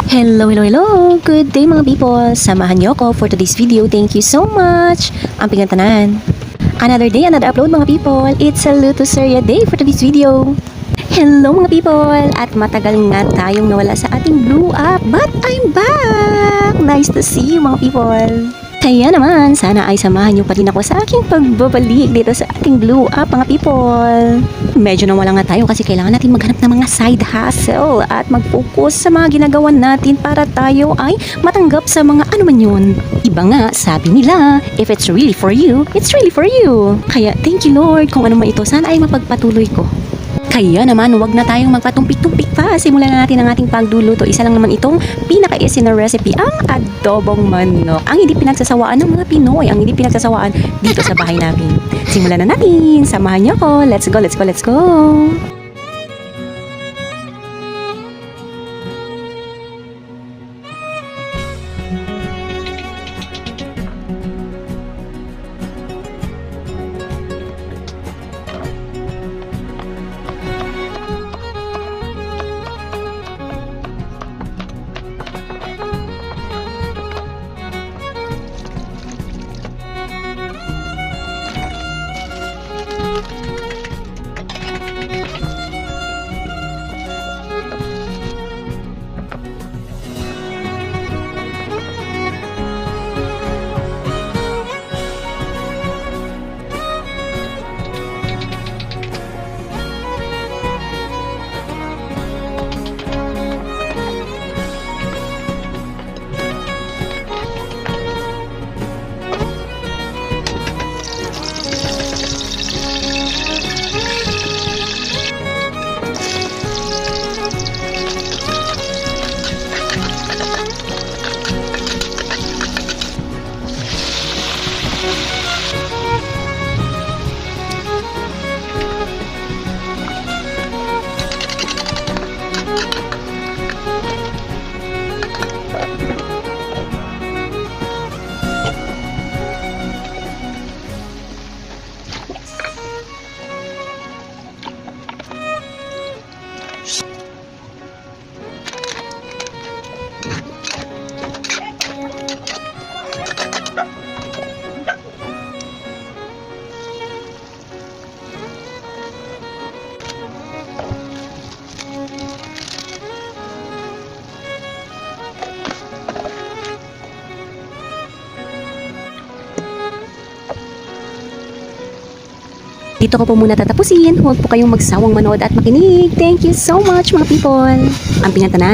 Hello, hello, hello! Good day mga people! Samahan niyo ako for today's video. Thank you so much! Ang pingantanan. Another day, another upload mga people. It's a Luto Seria day for today's video. Hello mga people! At matagal nga tayong nawala sa ating blue up. But I'm back! Nice to see you mga people! Kaya naman, sana ay samahan niyo pa rin ako sa aking pagbabalik dito sa ating blue up mga people. Medyo nawala nga tayo kasi kailangan natin maghanap ng mga side hustle at mag-focus sa mga ginagawa natin para tayo ay matanggap sa mga ano man yun. Iba nga, sabi nila, if it's really for you, it's really for you. Kaya thank you Lord kung ano man ito, sana ay mapagpatuloy ko. Kaya naman, huwag na tayong magpatumpik-tumpik pa. Simulan na natin ang ating pagluluto. Isa lang naman itong pinaka-easy na recipe, ang adobong manok. Ang hindi pinagsasawaan ng mga Pinoy, ang hindi pinagsasawaan dito sa bahay namin. Simulan na natin. Samahan niyo ako. Let's go, let's go, let's go. Dito ko po muna tatapusin. Huwag po kayong magsawang manood at makinig. Thank you so much mga people. Ang pingantanan.